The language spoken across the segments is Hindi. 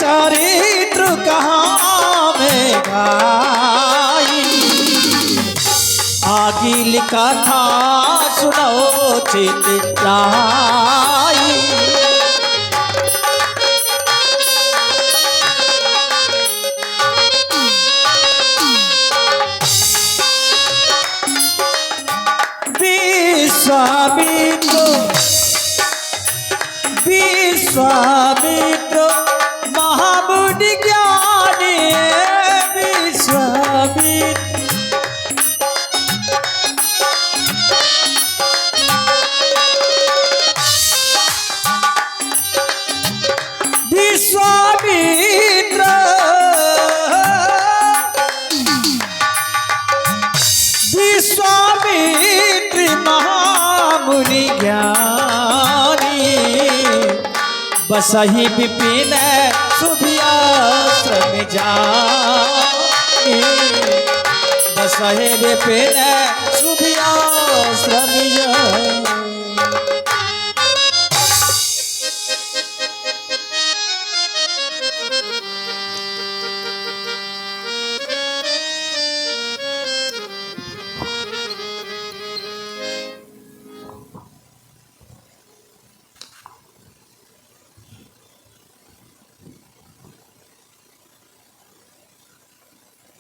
चरित्र कहाँ में गाई, आगिल कथा सुनो चितलाई। विश्वामित्र महामुनि ज्ञानी विश्वामित्र, विश्वामित्र विश्वामित्र महामुनि ज्ञानी, बसहि विपिन सुधियाश्रम जाई, बसहि विपिन सुधियाश्रम जाई।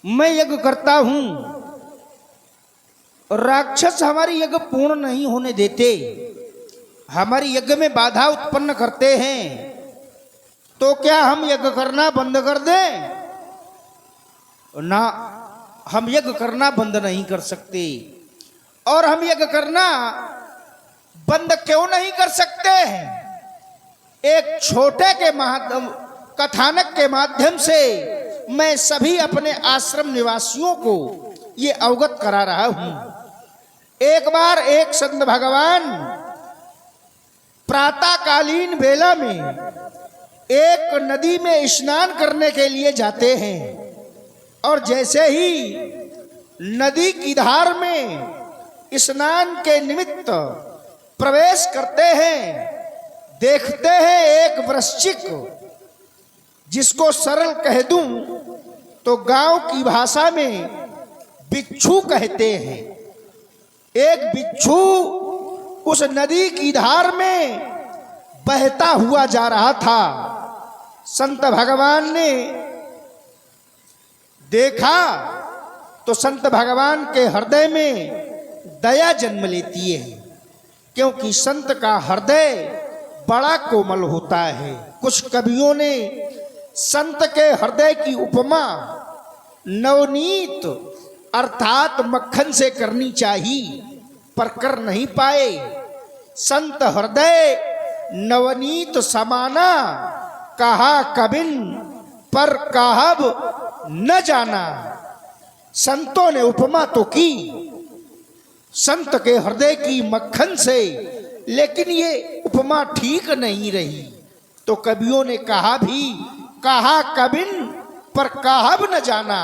मैं यज्ञ करता हूं, राक्षस हमारी यज्ञ पूर्ण नहीं होने देते, हमारी यज्ञ में बाधा उत्पन्न करते हैं, तो क्या हम यज्ञ करना बंद कर दें? ना, हम यज्ञ करना बंद नहीं कर सकते। और हम यज्ञ करना बंद क्यों नहीं कर सकते हैं? एक छोटे के कथानक के माध्यम से मैं सभी अपने आश्रम निवासियों को ये अवगत करा रहा हूं। एक बार एक संत भगवान प्रातःकालीन बेला में एक नदी में स्नान करने के लिए जाते हैं, और जैसे ही नदी की धार में स्नान के निमित्त प्रवेश करते हैं, देखते हैं एक वृश्चिक, जिसको सरल कह दूं तो गांव की भाषा में बिच्छू कहते हैं। एक बिच्छू उस नदी की धार में बहता हुआ जा रहा था। संत भगवान ने देखा तो संत भगवान के हृदय में दया जन्म लेती है, क्योंकि संत का हृदय बड़ा कोमल होता है। कुछ कवियों ने संत के हृदय की उपमा नवनीत अर्थात मक्खन से करनी चाहिए, पर कर नहीं पाए। संत हृदय नवनीत समाना, कहा कबिन पर कहब न जाना। संतों ने उपमा तो की संत के हृदय की मक्खन से, लेकिन ये उपमा ठीक नहीं रही। तो कवियों ने कहा भी, कहा कबिन पर कहब न जाना।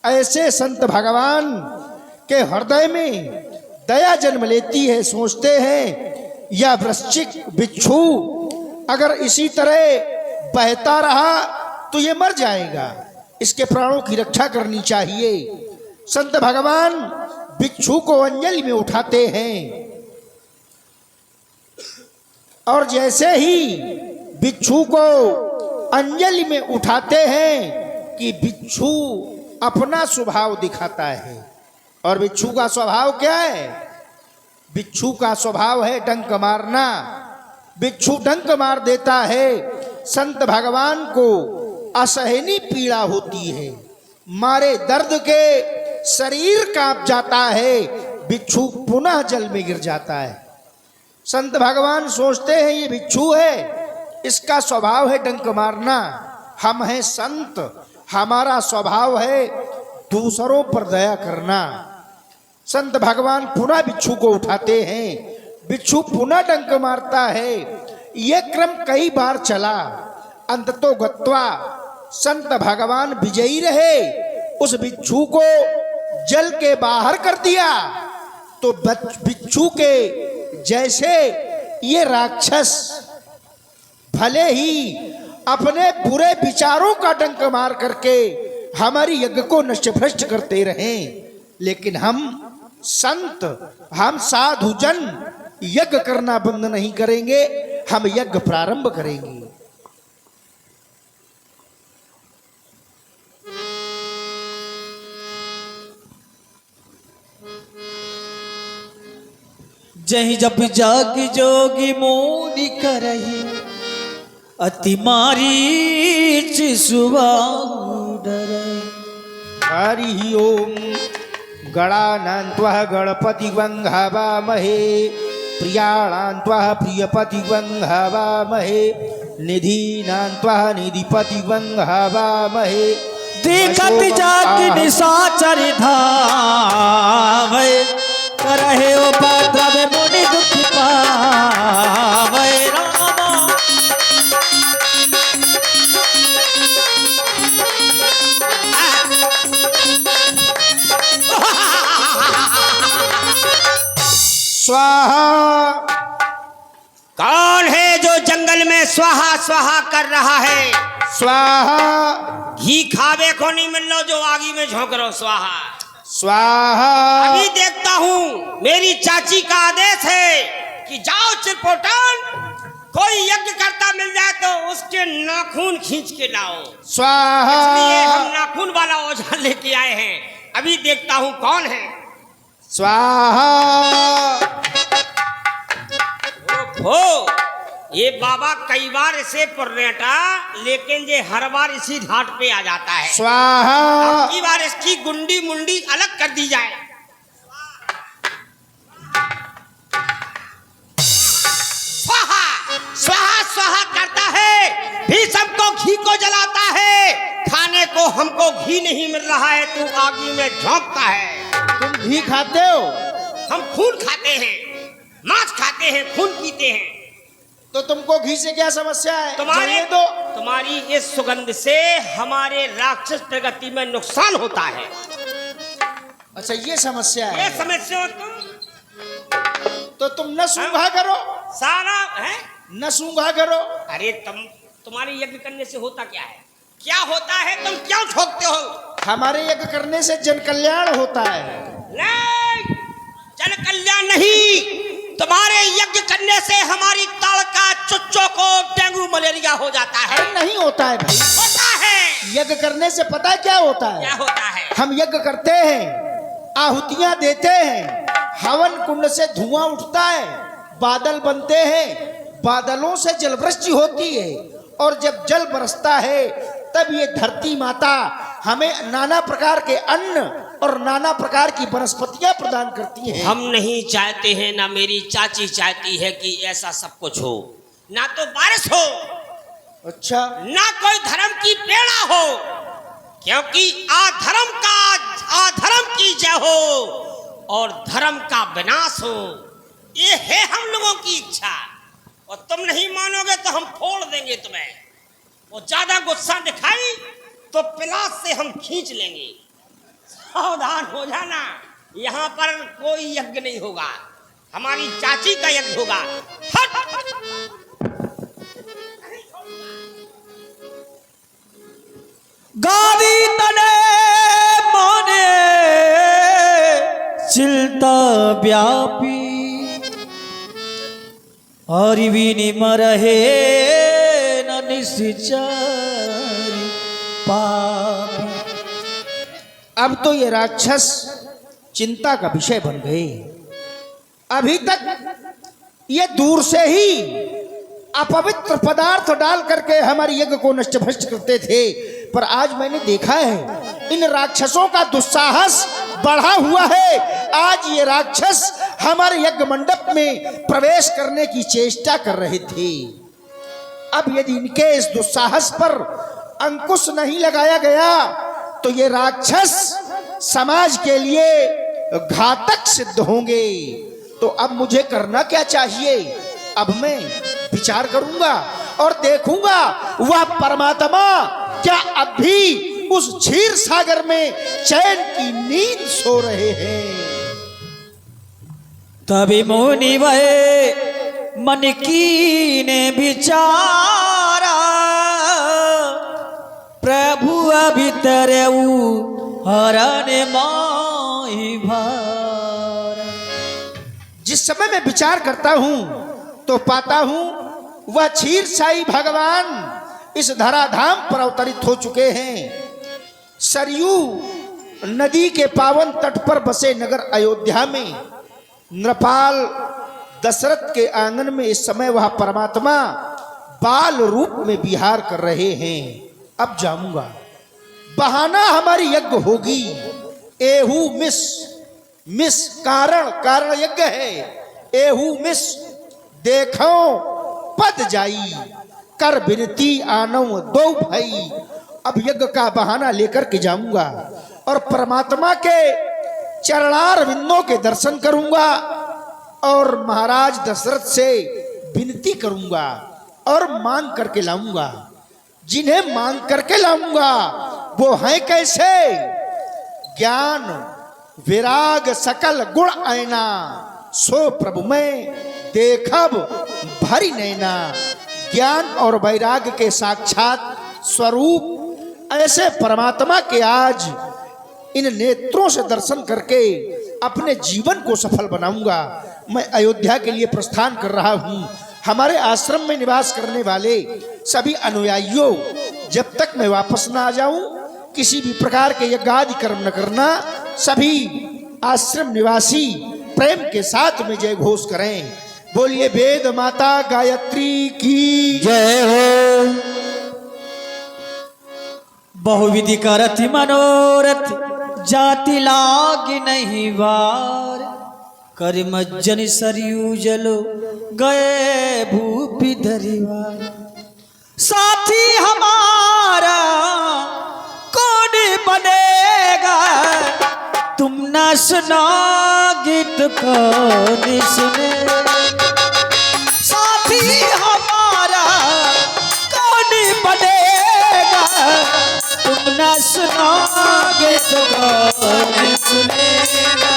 ऐसे संत भगवान के हृदय में दया जन्म लेती है। सोचते हैं यह वृश्चिक बिच्छू अगर इसी तरह बहता रहा तो ये मर जाएगा, इसके प्राणों की रक्षा करनी चाहिए। संत भगवान बिच्छू को अंजलि में उठाते हैं, और जैसे ही बिच्छू को अंजलि में उठाते हैं कि बिच्छू अपना स्वभाव दिखाता है। और बिच्छू का स्वभाव क्या है? बिच्छू का स्वभाव है डंक मारना। बिच्छू डंक मार देता है। संत भगवान को असहनीय पीड़ा होती है, मारे दर्द के शरीर कांप जाता है। बिच्छू पुनः जल में गिर जाता है। संत भगवान सोचते हैं ये बिच्छू है, इसका स्वभाव है डंक मारना। हम हैं संत, हमारा स्वभाव है दूसरों पर दया करना। संत भगवान पुनः बिच्छू को उठाते हैं, बिच्छू पुनः डंक मारता है। यह क्रम कई बार चला। अंततो गत्वा संत भगवान विजयी रहे। उस बिच्छू को जल के बाहर कर दिया तो बिच्छू के जैसे ये राक्षस भले ही अपने बुरे विचारों का डंक मार करके हमारी यज्ञ को नष्ट भ्रष्ट करते रहे, लेकिन हम संत, हम साधु जन यज्ञ करना बंद नहीं करेंगे, हम यज्ञ प्रारंभ करेंगे। जही जब जाग जोगी मोनी करही अति मारीच सुवाडरहि। हरि ओम गणानान्त्वः गणपति वंघावामहे, प्रियाणान्त्वः प्रियपति वंघावामहे, निधीनान्त्वः निधिपति वंघावामहे। देखत जाग निशाचर धावै, करहे उपद्रव मुनि दुख पावै। रामा स्वाहा। कौन है जो जंगल में स्वाहा स्वाहा कर रहा है? स्वाहा घी खावे को नहीं मिल लो जो आगी में झोंक रहो स्वाहा। स्वाहा। अभी देखता हूँ, मेरी चाची का आदेश है कि जाओ चिरपोटन, कोई यज्ञ करता मिल जाए तो उसके नाखून खींच के लाओ। स्वाहा। इसलिए हम नाखून वाला औजार लेके आए हैं। अभी देखता हूँ कौन है। स्वाहा। हो ये बाबा कई बार इसे पुरनेटा, लेकिन ये हर बार इसी घाट पे आ जाता है। स्वाहा। की बार इसकी गुंडी मुंडी अलग कर दी जाए। स्वाहा स्वाहा स्वाहा करता है, भीषम को घी को जलाता है, खाने को हमको घी नहीं मिल रहा है, तू आगी में झोंकता है। तुम घी खाते हो? हम खून खाते हैं, मांस खाते हैं, खून पीते हैं। तो तुमको घी से क्या समस्या है? जलने दो। तुम्हारी इस सुगंध से हमारे राक्षस प्रगति में नुकसान होता है। अच्छा ये समस्या है? ये समस्या हो तो तुम न सूंघा करो, सारा है। न सूंघा करो। अरे तुम्हारे यज्ञ करने से होता क्या है? क्या होता है? तुम क्यों ठोकते हो? हमारे यज्ञ करने से जन कल्याण होता है। नहीं, जन कल्याण नहीं, तुम्हारे यज्ञ करने से हमारी ताड़का चुच्चों को डेंगू मलेरिया हो जाता है। नहीं होता है भाई। होता है। यज्ञ करने से पता है क्या होता है? क्या होता है? हम यज्ञ करते हैं, आहुतियां देते हैं, हवन कुंड से धुआं उठता है, बादल बनते हैं, बादलों से जलवृष्टि होती है, और जब जल बरसता है तब ये धरती माता हमें नाना प्रकार के अन्न और नाना प्रकार की वनस्पतियां प्रदान करती हैं। हम नहीं चाहते हैं, ना मेरी चाची चाहती है कि ऐसा सब कुछ हो, ना तो बारिश हो, अच्छा, ना कोई धर्म की प्रेरणा हो, क्योंकि अधर्म की जय हो और धर्म का विनाश हो, ये है हम लोगों की इच्छा। और तुम नहीं मानोगे तो हम फोड़ देंगे तुम्हें, और ज्यादा गुस्सा दिखाई तो पिलास से हम खींच लेंगे। सावधान हो जाना, यहाँ पर कोई यज्ञ नहीं होगा, हमारी चाची का यज्ञ होगा। गादी तने माने चिलता व्यापी, और विनि मरहे न निश्चरी पापी। अब तो ये राक्षस चिंता का विषय बन गए। अभी तक ये दूर से ही अपवित्र पदार्थ डाल करके हमारे यज्ञ को नष्ट भ्रष्ट करते थे, पर आज मैंने देखा है इन राक्षसों का दुस्साहस बढ़ा हुआ है। आज ये राक्षस हमारे यज्ञ मंडप में प्रवेश करने की चेष्टा कर रहे थे। अब यदि इनके इस दुस्साहस पर अंकुश नहीं लगाया गया तो ये राक्षस समाज के लिए घातक सिद्ध होंगे। तो अब मुझे करना क्या चाहिए? अब मैं विचार करूंगा और देखूंगा वह परमात्मा क्या अब भी उस क्षीर सागर में चैन की नींद सो रहे हैं। तभी मुनि वह मन की ने विचारा, भीतर हरण माही भार। जिस समय मैं विचार करता हूं तो पाता हूं वह क्षीर साई भगवान इस धराधाम पर अवतरित हो चुके हैं। सरयू नदी के पावन तट पर बसे नगर अयोध्या में नृपाल दशरथ के आंगन में इस समय वह परमात्मा बाल रूप में विहार कर रहे हैं। अब जाऊंगा, बहाना हमारी यज्ञ होगी। एहू मिस कारण यज्ञ है। एहू मिस देखो पद जाई कर बिनती आनव दो भाई। अब यज्ञ का बहाना लेकर के जाऊंगा और परमात्मा के चरणार बिंदों के दर्शन करूंगा और महाराज दशरथ से विनती करूंगा और मांग करके लाऊंगा। जिन्हें मांग करके लाऊंगा वो हैं कैसे? ज्ञान विराग सकल गुण आईना सो प्रभु में देखब भरी नैना। ज्ञान और वैराग्य के साक्षात स्वरूप ऐसे परमात्मा के आज इन नेत्रों से दर्शन करके अपने जीवन को सफल बनाऊंगा। मैं अयोध्या के लिए प्रस्थान कर रहा हूं। हमारे आश्रम में निवास करने वाले सभी अनुयायियों, जब तक मैं वापस ना आ जाऊं किसी भी प्रकार के यज्ञादि कर्म न करना। सभी आश्रम निवासी प्रेम के साथ में जय घोष करें। बोलिए वेद माता गायत्री की जय हो। बहुविधि करति मनोरथ जाति लाग नहीं वार। कर मज्जन सरयू जलो गए भूपि धरिवार। साथी हमारा कौन बनेगा तुम न सुना गीत कौन सुनेगा। साथी हमारा कौन बनेगा तुम न सुनोगे तो कौन सुनेगा।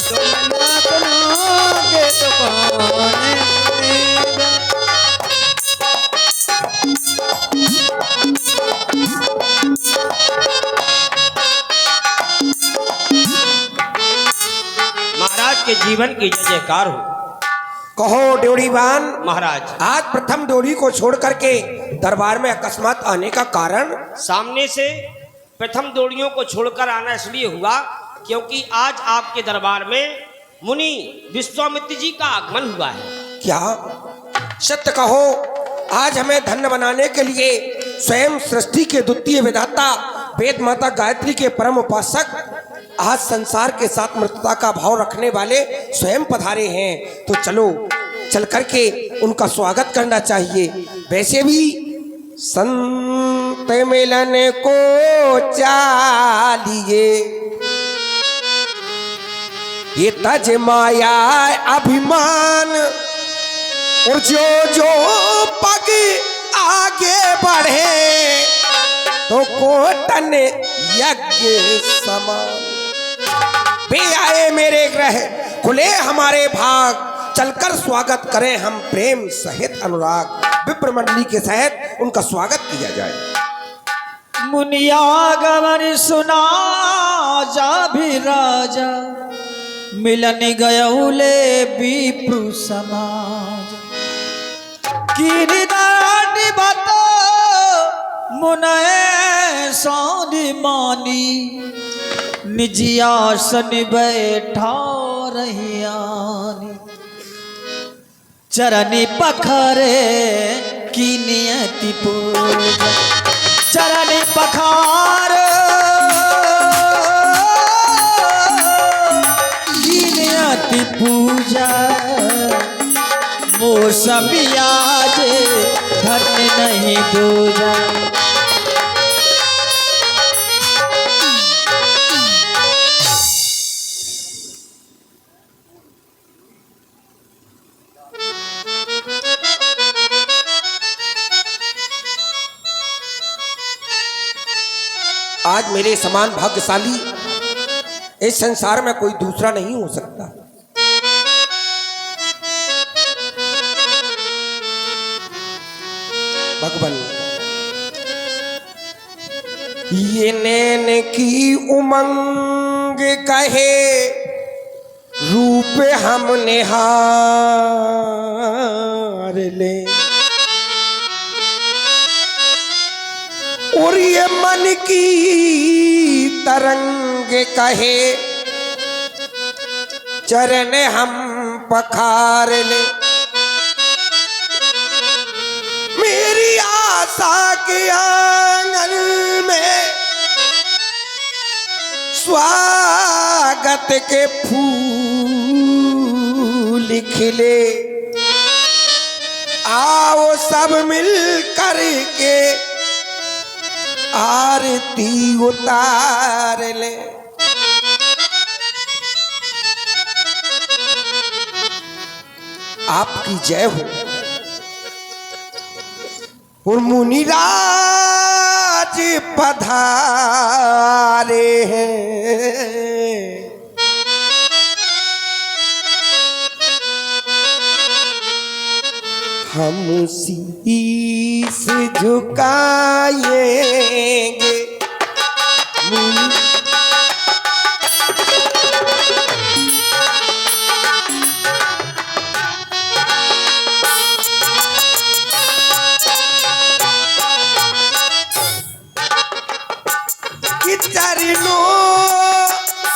तुम न सुनोगे तो कौन सुनेगा। महाराज के जीवन की जय जयकार हो। कहो ड्योढ़ीवान महाराज, आज प्रथम ड्योढ़ी को छोड़ करके दरबार में अकस्मात आने का कारण? सामने से प्रथम डोरियों को छोड़कर आना इसलिए हुआ क्योंकि आज आपके दरबार में मुनि विश्वामित्र जी का आगमन हुआ है। क्या सत्य कहो? आज हमें धन्य बनाने के लिए स्वयं सृष्टि के द्वितीय विधाता वेद माता गायत्री के परम उपासक, आज संसार के साथ मृतता का भाव रखने वाले स्वयं पधारे हैं। तो चलो चल करके उनका स्वागत करना चाहिए। वैसे भी संत मिलन को चालिए ये तज माया अभिमान, और जो जो पग आगे बढ़े तो कोटन यज्ञ समान। वे आए मेरे ग्रह खुले हमारे भाग, चलकर स्वागत करें हम प्रेम सहित अनुराग। विप्र मंडली के सहित उनका स्वागत किया जाए। मुनियागमन सुना जा भी राजा मिलन गयौले विप्रु समाज। गिरिदानी बतो मुनय सौनि मानी निजी आसन बैठा रहियानी। चरनी पखरे की नियति पूजा चरनी पखार की नियति पूजा। मौसमी आज धन्य नहीं दूजा। आज मेरे समान भाग्यशाली इस संसार में कोई दूसरा नहीं हो सकता। भगवान ये नैन की उमंग कहे रूप हम निहार ले, और ये मन की तरंग कहे चरण हम पखार ले। मेरी आशा के आंगन में स्वागत के फूल खिले, आओ सब मिल कर के आरती उतार ले। आपकी जय हो। और मुनिराज पधारे हैं, हम शीश झुकाएंगे। चरणों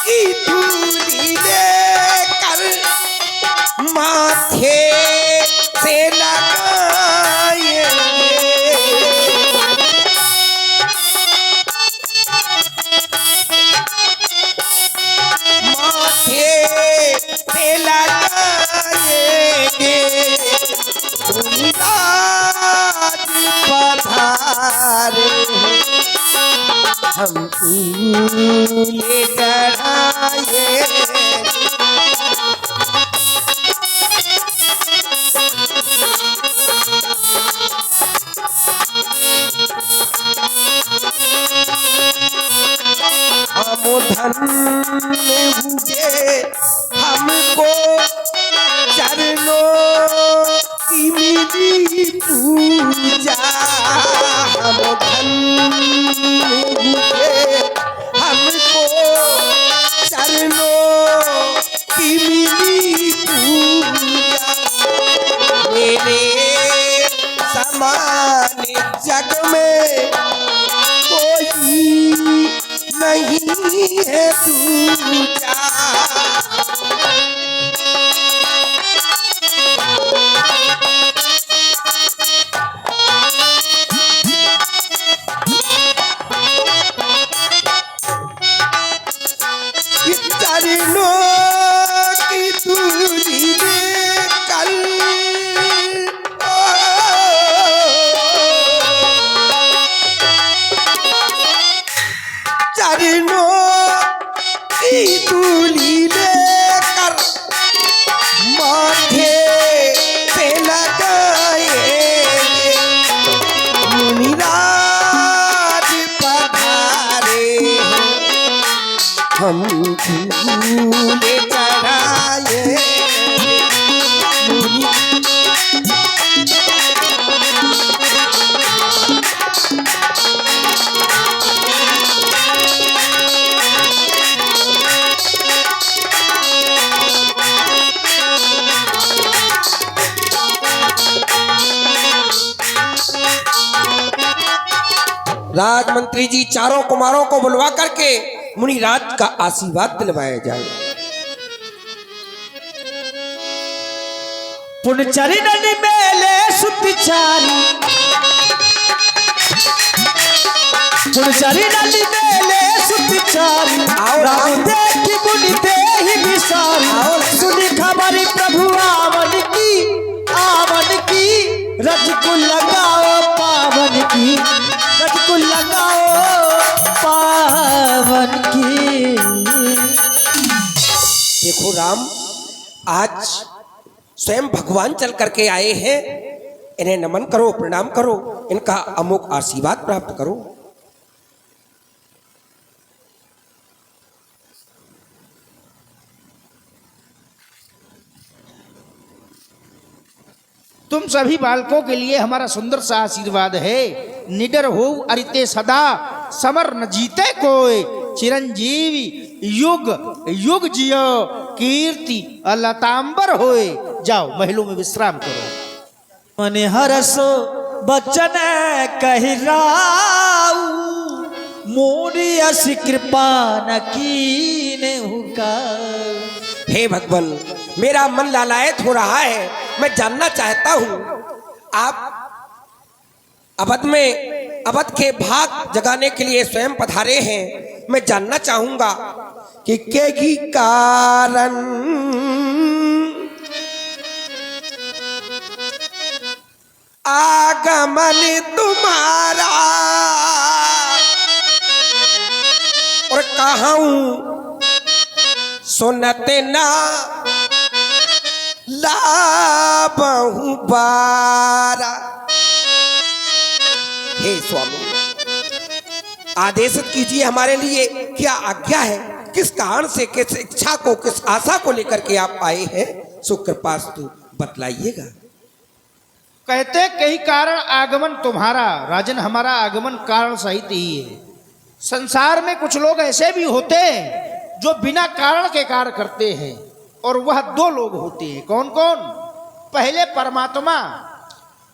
की धूली लेकर माथे से लगाए, माथे से लगाएंगे। मुनिराज पधारे हम फूले चढ़ाए। हम धन्य हुए हमको चरणों की मिली पूजा। हम धन्य हुए हमको चरणों की मिली पूजा। मेरे समान जग में कोई नहीं है दूजा। चरणों की धूली लेकर चरणों की धूली लेकर माथे पे लगाएंगे। मुनिराज पधारे हम फूले चढ़ाए। राजमंत्री जी चारों कुमारों को बुलवा करके मुनिराज का आशीर्वाद दिलवाया जाए। पुनचरणन मेले सुतचारी, पुनचरणन मेले सुतचारी, राम देखी मुनि देहि विसारी। सुनी खबर प्रभु आवन की, आवन की रजकुल लगाओ पावन की, रजकुल लगाओ पावन की। देखो राम, आज स्वयं भगवान चल करके आए हैं, इन्हें नमन करो, प्रणाम करो, इनका अमोघ आशीर्वाद प्राप्त करो। तुम सभी बालकों के लिए हमारा सुंदर सा आशीर्वाद है। निडर हो अरिते सदा समर न जीते कोई, चिरंजीवी युग युग जियो, कीर्ति अलतांबर होए। जाओ महलों में विश्राम करो। मन हरसो बचन कहराऊ, मोरी अस कृपा न कीने हुका। हे भगवान, मेरा मन लालायत हो रहा है। मैं जानना चाहता हूँ, आप अवध के भाग जगाने के लिए स्वयं पधारे हैं। मैं जानना चाहूंगा कि के कारण आगमन तुम्हारा, और कहूं सुनते ना लाबहु बारा। हे स्वामी, आदेशित कीजिए हमारे लिए, क्या आज्ञा है? किस कारण से, किस इच्छा को, किस आशा को लेकर के आप आए हैं? सुकृपास्तु बतलाइएगा। कहते कई कारण आगमन तुम्हारा। राजन, हमारा आगमन कारण सहित ही है। संसार में कुछ लोग ऐसे भी होते हैं जो बिना कारण के कार्य करते हैं, और वह दो लोग होते हैं। कौन कौन? पहले परमात्मा,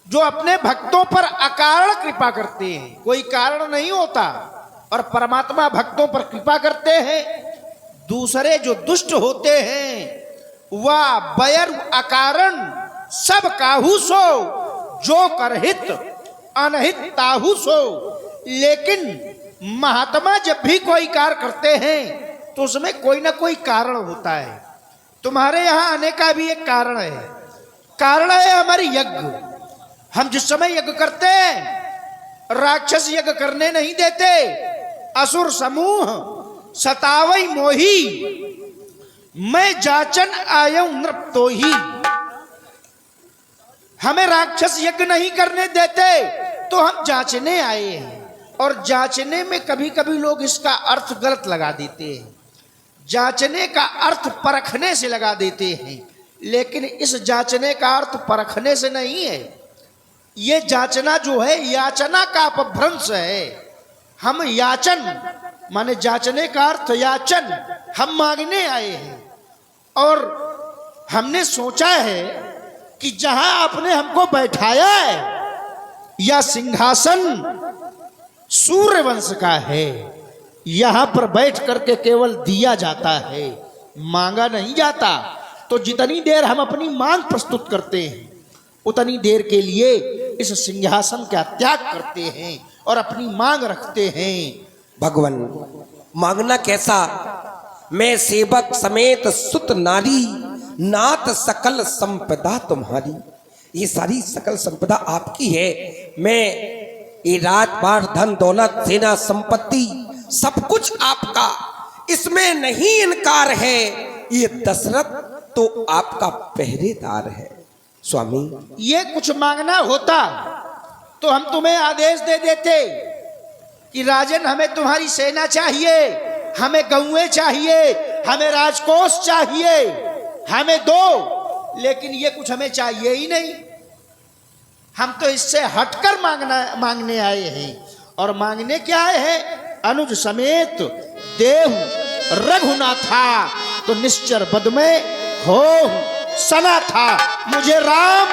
जो अपने भक्तों पर अकारण कृपा करते हैं, कोई कारण नहीं होता, और परमात्मा भक्तों पर कृपा करते हैं। दूसरे जो दुष्ट होते हैं, वह बैर अकारण सब काहू सो, जो करहित अनहित ताहू सो। लेकिन महात्मा जब भी कोई कार्य करते हैं तो उसमें कोई ना कोई कारण होता है। तुम्हारे यहाँ आने का भी एक कारण है। कारण है हमारी यज्ञ। हम जिस समय यज्ञ करते हैं, राक्षस यज्ञ करने नहीं देते, असुर समूह सतावई मोही, मैं जाचन आयऊ नृप तो ही। हमें राक्षस यज्ञ नहीं करने देते तो हम जांचने आए हैं। और जांचने में कभी कभी लोग इसका अर्थ गलत लगा देते हैं। जांचने का अर्थ परखने से लगा देते हैं, लेकिन इस जांचने का अर्थ परखने से नहीं है। ये जांचना जो है, याचना का अपभ्रंश है। हम याचन माने जांचने का अर्थ याचन, हम मांगने आए हैं। और हमने सोचा है कि जहां आपने हमको बैठाया है, यह सिंहासन सूर्यवंश का है। यहां पर बैठ करके केवल दिया जाता है, मांगा नहीं जाता। तो जितनी देर हम अपनी मांग प्रस्तुत करते हैं, उतनी देर के लिए इस सिंहासन का त्याग करते हैं और अपनी मांग रखते हैं। भगवान, मांगना कैसा? मैं सेवक समेत सुत नारी, नाथ सकल संपदा तुम्हारी। ये सारी सकल संपदा आपकी है। मैं ये रात बार धन दौलत सेना संपत्ति सब कुछ आपका, इसमें नहीं इनकार है। ये दशरथ तो आपका पहरेदार है। स्वामी, ये कुछ मांगना होता तो हम तुम्हें आदेश दे देते कि राजन, हमें तुम्हारी सेना चाहिए, हमें गौएं चाहिए, हमें राजकोष चाहिए, हमें दो। लेकिन ये कुछ हमें चाहिए ही नहीं। हम तो इससे हटकर मांगने आए हैं। और मांगने क्या है? अनुज समेत देहु रघुनाथा, तो निश्चर बद में हो सना था। मुझे राम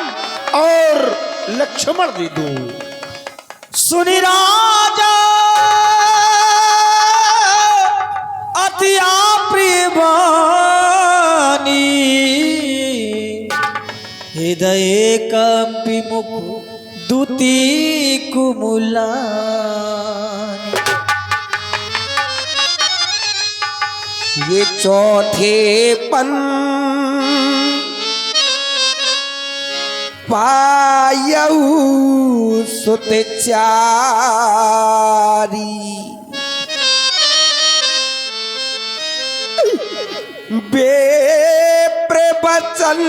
और लक्ष्मण दे दो। सुनि राजा अति प्रिय वाणी, हृदय कंपि मुख दुति कुमुलानी। ये चौथे पन पायऊ सुत चारी, बेप्रवचन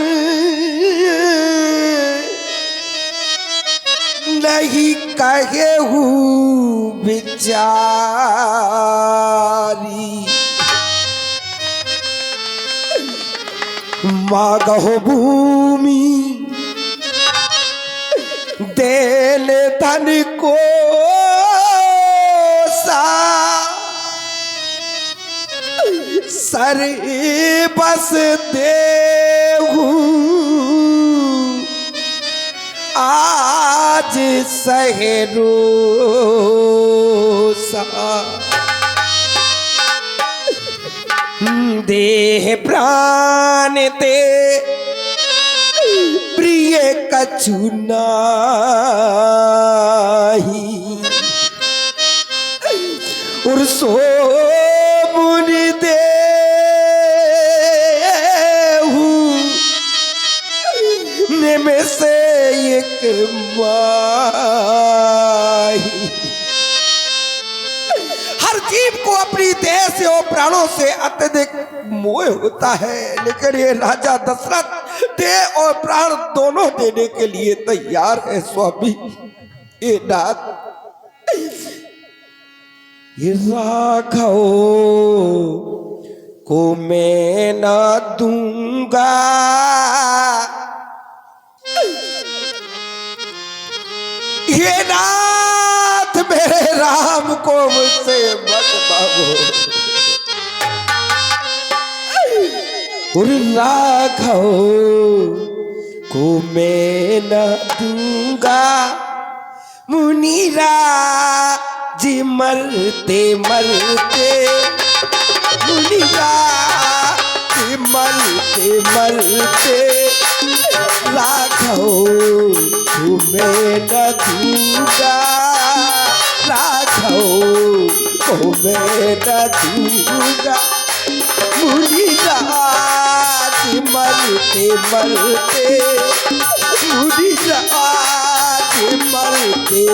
नहीं कहेहु विचारी। मागहो भूमि देन धन को सा, सर बस देहू आज सहरो सा देह प्राण दे प्रिय कछु नाही और सो मुनि देहू में से एक माही। हर जीव को अपनी देह से और प्राणों से अत्यधिक मोह होता है, लेकिन ये राजा दशरथ देह और प्राण दोनों देने के लिए तैयार है स्वामी। ये नाथ ये राघव को मैं न दूंगा, ये नाथ मेरे राम को मुझसे मत मांगो। और राघव को मैं न दूंगा, मुनीरा जी मरते मरते, मुनीरा जी मरते मरते, राघव तुम्हें न दूंगा, राघव को मैं न दूंगा, मुनीरा जी मरते मरते, मुनीरा जी मरते।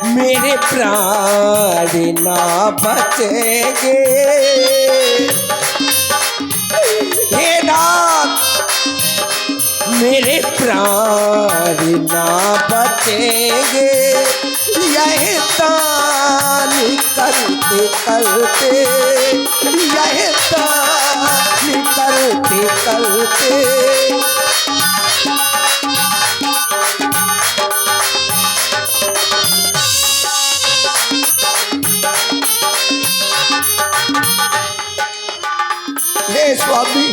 मेरे प्राण ना बचेंगे, हे नाथ मेरे प्राण ना बचेंगे, यह तान करते करते, यह तान करते करते, स्वामी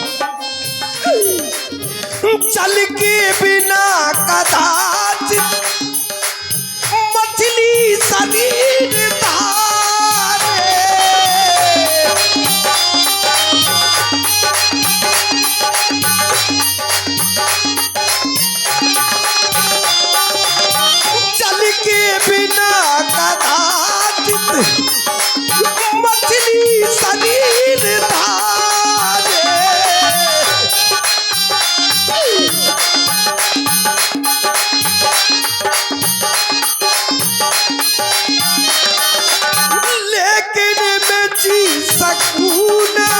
चल के बिना कदाचित मछली शरीर धारे, चल के बिना कदाचित मछली शरीर धारे, सकूना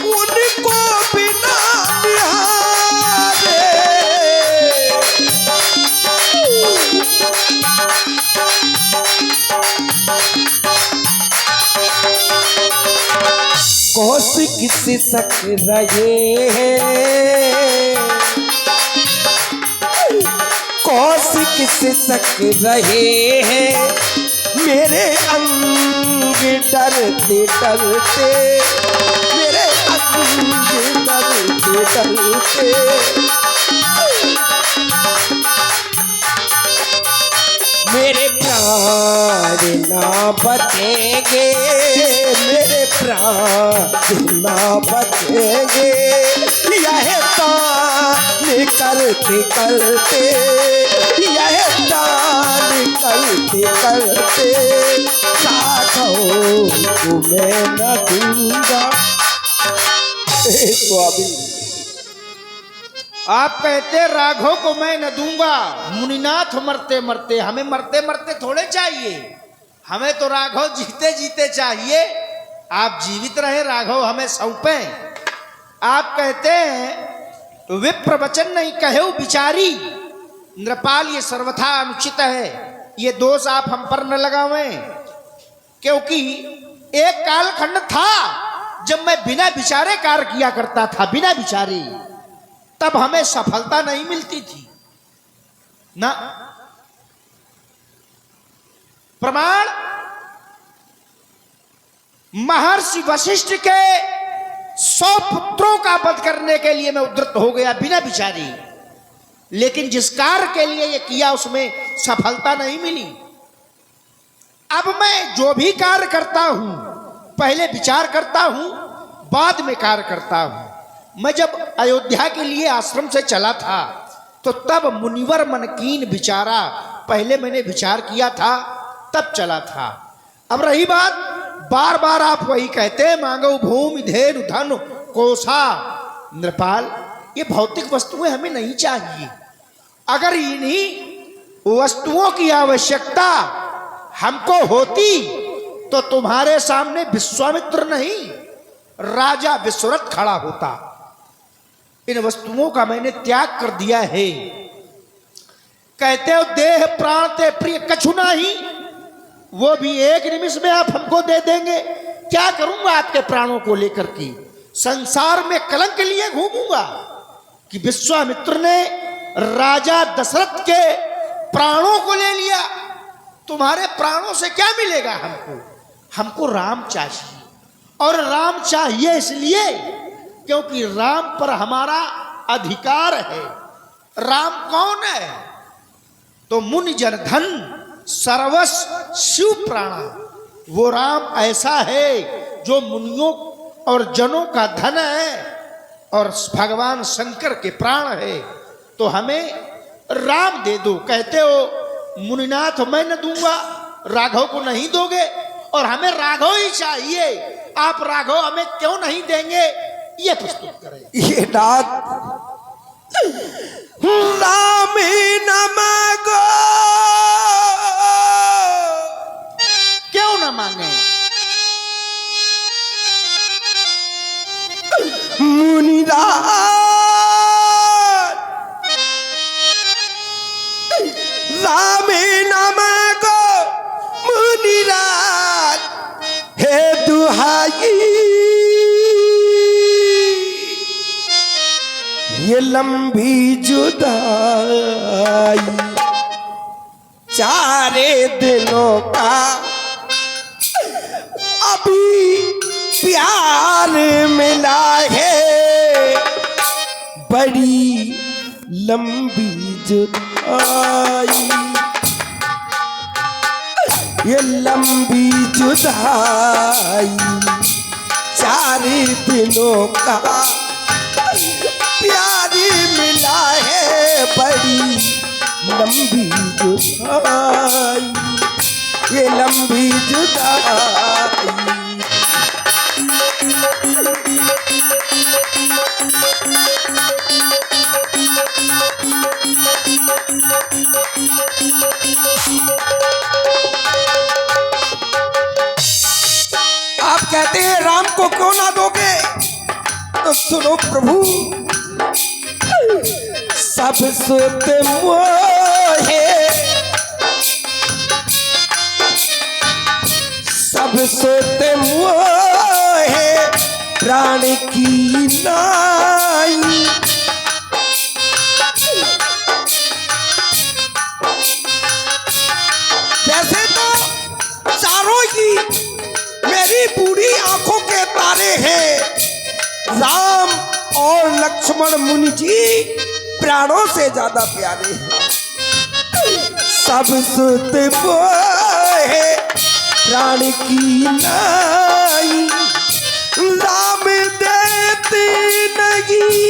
उनको बिना निहारे, कौशिक से सक रहे हैं, कौशिक से सक रहे हैं, मेरे अंग डरते डरते, मेरे अंग डरते डरते, मेरे प्राण ना बचेंगे, मेरे प्राण ना बचेंगे, यह तान करते करते, यह तान करते करते, राघव को मैं न दूंगा। स्वामी आप कहते राघव को मैं न दूंगा, मुनिनाथ मरते मरते, हमें मरते मरते थोड़े चाहिए, हमें तो राघव जीते जीते चाहिए। आप जीवित रहे, राघव हमें सौंपे। आप कहते हैं विप्र वचन नहीं कहे विचारी, नृपाल ये सर्वथा अनुचित है, ये दोष आप हम पर न लगावें, क्योंकि एक कालखंड था जब मैं बिना विचारे कार्य किया करता था, बिना विचारे। तब हमें सफलता नहीं मिलती थी ना। प्रमाण महर्षि वशिष्ठ के 100 पुत्रों का वध करने के लिए मैं उद्यत हो गया बिना विचारी, लेकिन जिस कार्य के लिए यह किया उसमें सफलता नहीं मिली। अब मैं जो भी कार्य करता हूं पहले विचार करता हूं, बाद में कार्य करता हूं। मैं जब अयोध्या के लिए आश्रम से चला था तो तब मुनिवर मनकीन विचारा, पहले मैंने विचार किया था तब चला था। अब रही बात, बार बार आप वही कहते हैं मांगो भूमि धेनु धन कोसा। नृपाल, ये भौतिक वस्तुएं हमें नहीं चाहिए। अगर इन्हीं वस्तुओं की आवश्यकता हमको होती तो तुम्हारे सामने विश्वामित्र नहीं राजा विश्वरथ खड़ा होता। इन वस्तुओं का मैंने त्याग कर दिया है। कहते हो देह प्राण ते प्रिय कछु नहीं, वो भी एक निमिष में आप हमको दे देंगे। क्या करूंगा आपके प्राणों को लेकर के? संसार में कलंक लिए घूमूंगा कि विश्वामित्र ने राजा दशरथ के प्राणों को ले लिया। तुम्हारे प्राणों से क्या मिलेगा हमको? हमको राम चाहिए, और राम चाहिए इसलिए क्योंकि राम पर हमारा अधिकार है। राम कौन है? तो मुनि जन धन सर्वस्व शिव प्राणा। वो राम ऐसा है जो मुनियों और जनों का धन है और भगवान शंकर के प्राण है। तो हमें राम दे दो। कहते हो मुनिनाथ मैं न दूंगा, राघव को नहीं दोगे, और हमें राघव ही चाहिए। आप राघव हमें क्यों नहीं देंगे, ये प्रस्तुत करें। ये नाथ राम न मांगो, क्यों न मांगे? मुनिराज राम न मांगो मुनिराज, हे दुहाई ये लंबी जुदाई, चारे दिनों का अभी प्यार मिला है, बड़ी लंबी जुदाई, ये लंबी जुदाई, चार दिनों का प्यारी मिला है, बड़ी लंबी जुदाई, ये लंबी जुदाई। आप कहते हैं राम को क्यों ना दोगे, तो सुनो प्रभु, सब सुत मोहे, सब सुत मोहे, प्राण की नाई, वैसे तो चारों ही मेरी बूढ़ी आंखों के तारे हैं, राम और लक्ष्मण मुनि जी प्राणों से ज्यादा प्यारे हैं। सब सुत मोहे प्राण की नाई, राम देते नहीं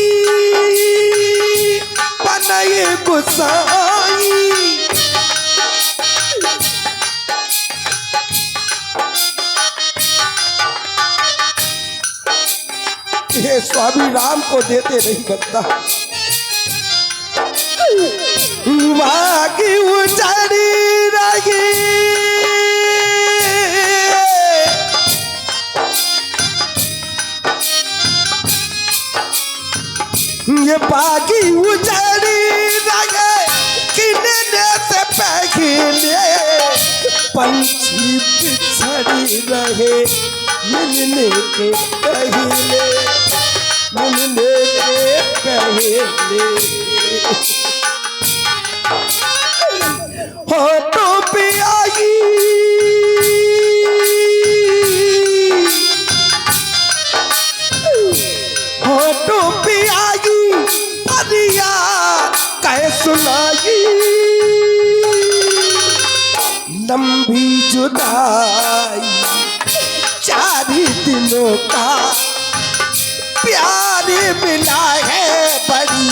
बनाए गुसाई, ये स्वामी राम को देते नहीं बनता। भागी उजड़ी रही ये बागी उजड़ी रहे, किनने से पहले पंछी बिछड़ी रहे, मिलने के पहले, मिलने के पहले होठों पे आई होठों पे आई परिया कह सुनाई लंबी जुदाई 4 दिनों का प्यार मिला है बड़ी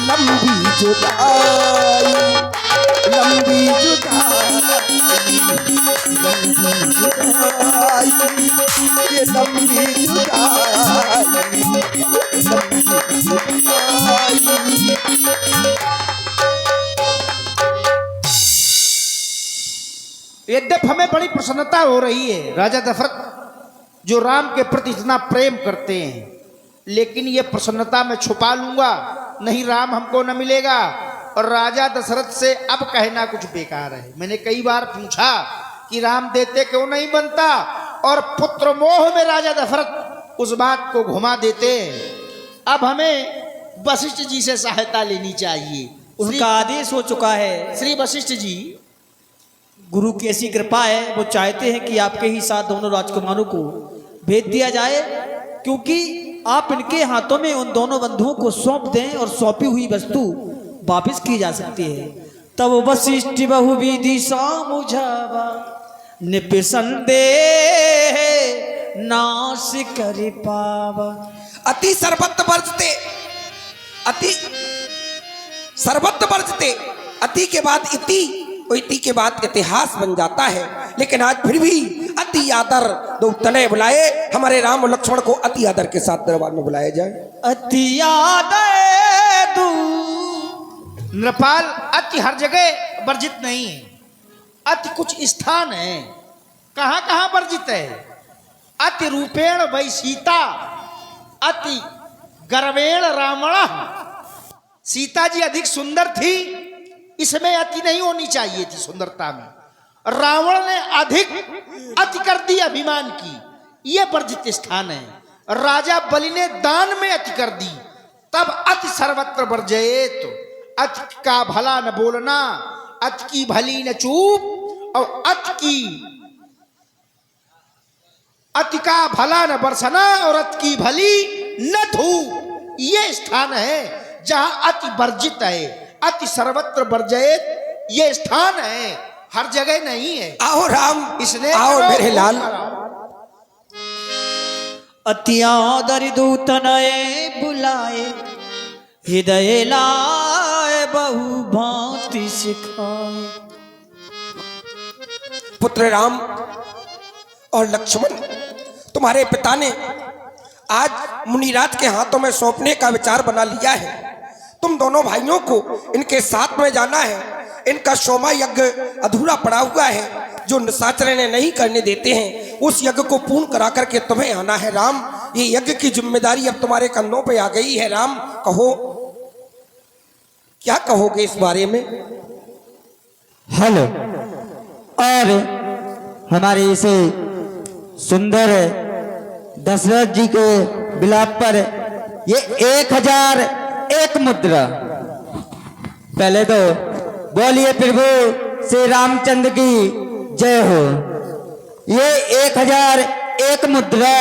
लंबी जुदाई लंबी जुदाई ये लंबी जुदाई यद्यप हमें बड़ी प्रसन्नता हो रही है राजा दशरथ जो राम के प्रति इतना प्रेम करते हैं, लेकिन ये प्रसन्नता मैं छुपा लूंगा, नहीं राम हमको न मिलेगा। और राजा दशरथ से अब कहना कुछ बेकार है। मैंने कई बार पूछा कि राम देते क्यों नहीं बनता, और पुत्र मोह में राजा दशरथ उस बात को घुमा देते हैं। अब हमें वशिष्ठ जी से सहायता लेनी चाहिए। उनका आदेश हो चुका है। श्री वशिष्ठ जी, गुरु की ऐसी कृपा है, वो चाहते हैं कि आपके ही साथ दोनों राजकुमारों को भेज दिया जाए, क्योंकि आप इनके हाथों में उन दोनों बंधुओं को सौंप दें और सौंपी हुई वस्तु वापस की जा सकती है। तब वशिष्ठ बहु विधि मुझावा निपसंदे नाश कर पावा। अति सर्वत्र वर्जते अति सर्वत्र वर्जते अति के बाद इति, इति के बाद इतिहास बन जाता है। लेकिन आज फिर भी अति आदर दो तने बुलाए, हमारे राम और लक्ष्मण को अति आदर के साथ दरबार में बुलाया जाए। अति आदर दू नृपाल, अति हर जगह वर्जित नहीं है, अति कुछ स्थान है। कहां कहां वर्जित है? अति रूपेण वै सीता अति गर्वेण रावण। सीता जी अधिक सुंदर थी, इसमें अति नहीं होनी चाहिए थी सुंदरता में। रावण ने अधिक अति कर दी अभिमान की, यह वर्जित स्थान है। राजा बलि ने दान में अति कर दी, तब अति सर्वत्र वर्जयेत। अति का भला न बोलना, अति की भली न चूप, और अति का भला न बरसना और अति की भली न धूप। ये स्थान है जहां अति वर्जित है। अति सर्वत्र वर्जयेत ये स्थान है, हर जगह नहीं है। आओ राम, इसने आओ मेरे लाल। अति आदर दूत नए बुलाए, हृदय लाए बहु भांति सिखाए। पुत्र राम और लक्ष्मण, तुम्हारे पिता ने आज मुनिराज के हाथों में सौंपने का विचार बना लिया है। तुम दोनों भाइयों को इनके साथ में जाना है। इनका सोमा यज्ञ अधूरा पड़ा हुआ है, जो निशाचर ने नहीं करने देते हैं, उस यज्ञ को पूर्ण करा करके तुम्हें आना है। राम, ये यज्ञ की जिम्मेदारी अब तुम्हारे कंधों पे आ गई है। राम, कहो, क्या कहोगे इस बारे में? हेलो, और हमारे इसे सुंदर दशरथ जी के विलाप पर ये 1001 मुद्रा। पहले तो बोलिए प्रभु श्री रामचंद्र की जय हो। ये 1001 मुद्रा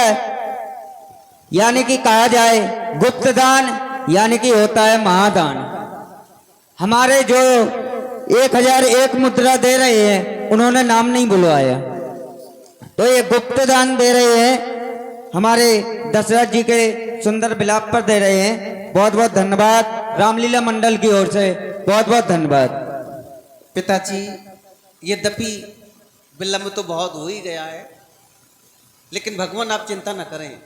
यानी कि कहा जाए गुप्त दान, यानी कि होता है महादान। हमारे जो 1001 मुद्रा दे रहे हैं, उन्होंने नाम नहीं बुलवाया, तो ये गुप्त दान दे रहे हैं, हमारे दशरथ जी के सुंदर विलाप पर दे रहे हैं। बहुत बहुत धन्यवाद रामलीला मंडल की ओर से, बहुत बहुत धन्यवाद। पिताजी, यद्यपि विलंब तो बहुत हो ही गया है, लेकिन भगवान आप चिंता न करें,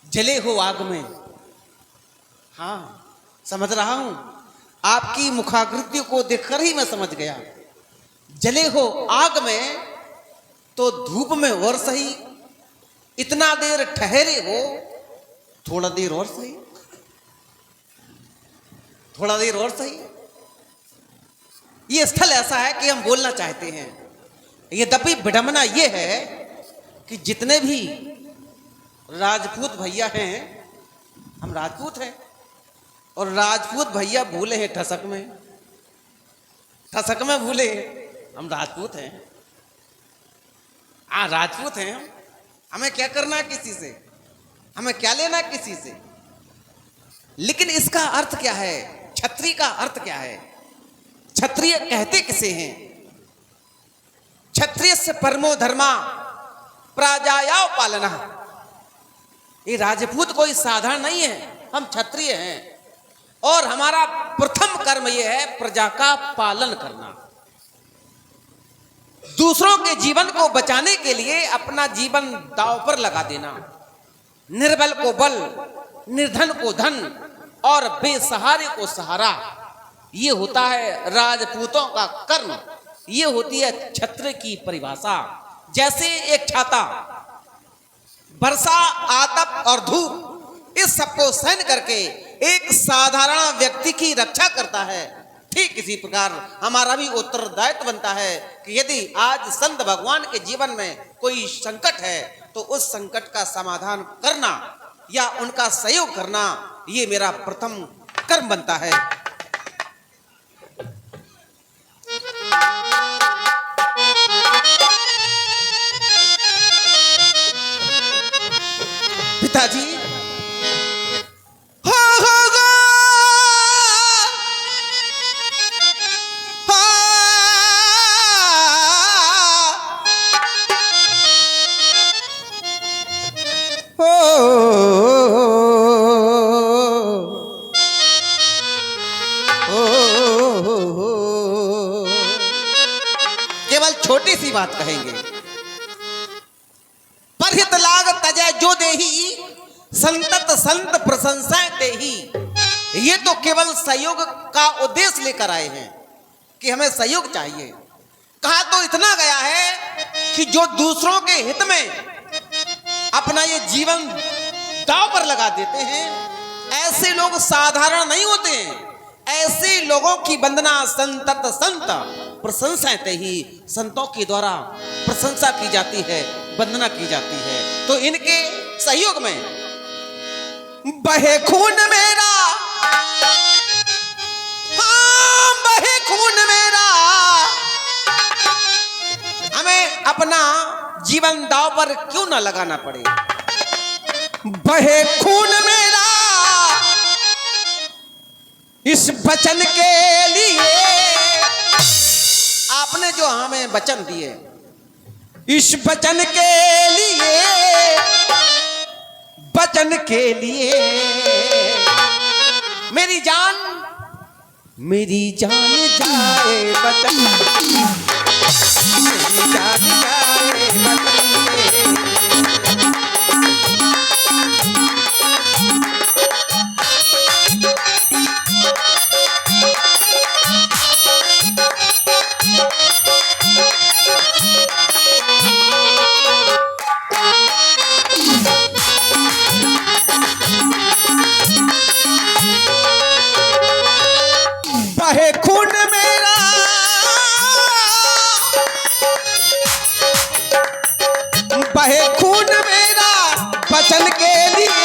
जले हो आग में। हाँ, समझ रहा हूं, आपकी मुखाकृति को देखकर ही मैं समझ गया। जले हो आग में तो धूप में और सही, इतना देर ठहरे हो, थोड़ा देर और सही, थोड़ा देर और सही। ये स्थल ऐसा है कि हम बोलना चाहते हैं। यद्यपि विडंबना ये है कि जितने भी राजपूत भैया हैं, हम राजपूत हैं, और राजपूत भैया भूले हैं ठसक में भूले हैं। हम राजपूत हैं, हाँ राजपूत हैं हम। हमें क्या करना है किसी से, हमें क्या लेना किसी से। लेकिन इसका अर्थ क्या है, क्षत्रिय का अर्थ क्या है, क्षत्रिय कहते किसे हैं। क्षत्रिय से परमो धर्मा प्रजाया पालना। ये राजपूत कोई साधारण नहीं है, हम क्षत्रिय हैं और हमारा प्रथम कर्म यह है प्रजा का पालन करना। दूसरों के जीवन को बचाने के लिए अपना जीवन दांव पर लगा देना। निर्बल को बल, निर्धन को धन और बेसहारे को सहारा, ये होता है राजपूतों का कर्म। ये होती है क्षत्रिय की परिभाषा। जैसे एक छाता वर्षा, आतप और धूप इस सबको सहन करके एक साधारण व्यक्ति की रक्षा करता है, ठीक इसी प्रकार हमारा भी उत्तरदायित्व बनता है कि यदि आज संत भगवान के जीवन में कोई संकट है तो उस संकट का समाधान करना या उनका सहयोग करना, ये मेरा प्रथम कर्म बनता है। पिताजी, केवल छोटी सी बात कहेंगे। परहित लाग तजय जो देही, संतत संत प्रशंसाएं देही। ये तो केवल सहयोग का उद्देश्य लेकर आए हैं कि हमें सहयोग चाहिए। कहा तो इतना गया है कि जो दूसरों के हित में अपना ये जीवन दांव पर लगा देते हैं, ऐसे लोग साधारण नहीं होते हैं। ऐसे लोगों की वंदना संतत संत प्रशंसाएं ही, संतों के द्वारा प्रशंसा की जाती है, वंदना की जाती है। तो इनके सहयोग में बहे खून मेरा, हाँ बहे खून मेरा, हमें अपना जीवन दांव पर क्यों ना लगाना पड़े। बहे खून मेरा इस वचन के लिए, आपने जो हमें वचन दिए, इस वचन के लिए, वचन के लिए मेरी जान जाए वचन, मेरी जान जाए वचन के। बहे खून मेरा बहे खून मेरा वचन के लिए,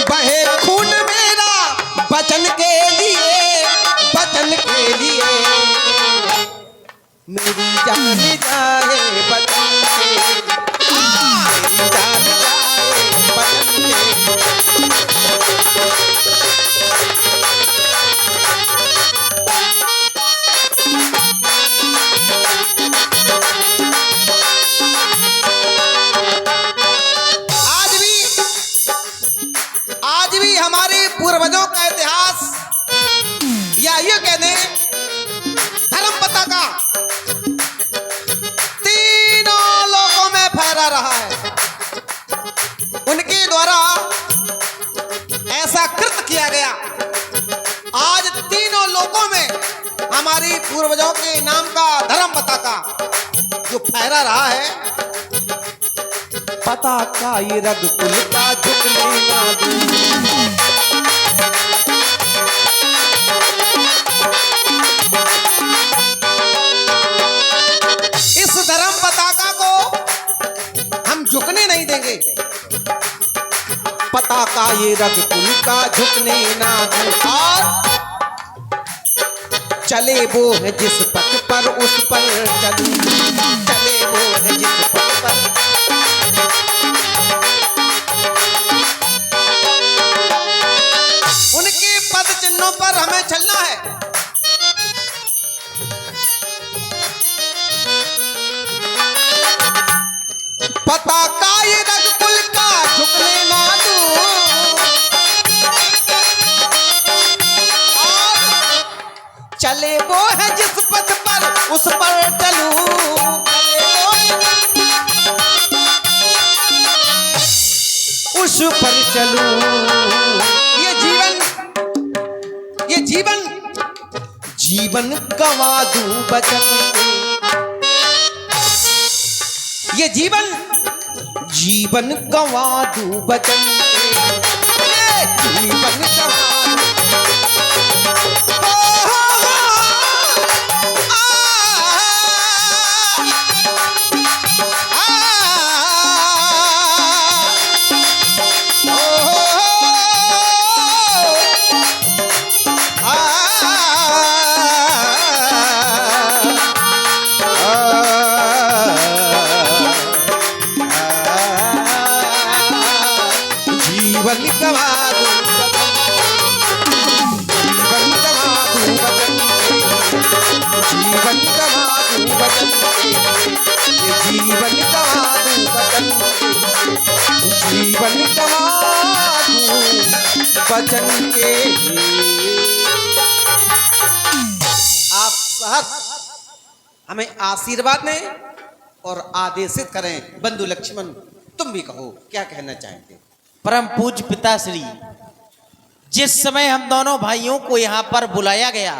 बहे खून मेरा वचन के लिए, वचन के लिए मेरी जान जाए वचन के, मेरी जान जाए वचन के। आज भी हमारे पूर्वजों का इतिहास, या ये कह दें धर्म पताका तीनों लोगों में फहरा रहा है। उनके द्वारा ऐसा कृत किया गया, आज तीनों लोगों में हमारी पूर्वजों के नाम का धर्म पताका जो फहरा रहा है। पताका ये रघुकुल का झुकने ना दूं, इस धर्म पताका को हम झुकने नहीं देंगे। पताका ये रघुकुल का झुकने ना दूं। और चले वो है जिस पथ पर उस पर चलूं, चले वो है जिस पथ पर। उनके पद चिन्हों पर हमें चलना है। पताका ये रघुकुल का झुकने ना दूं। और चले वो है जिस पथ पर उस पर चलूं, चले वो उस पर चलूं। ये जीवन जीवन गवा दूं बचन के। ये जीवन गवा दूं बचन के। ये जीवन गवा जीवन गवा दूं जीवन गवा दूं बचन के। ये जीवन गवा दूं बचन के। जीवन गवा दूं बचन के। आप सहर्ष हमें आशीर्वाद दें और आदेशित करें। बंधु लक्ष्मण, तुम भी कहो, क्या कहना चाहते हो? परम पूज्य पिताश्री, जिस समय हम दोनों भाइयों को यहाँ पर बुलाया गया,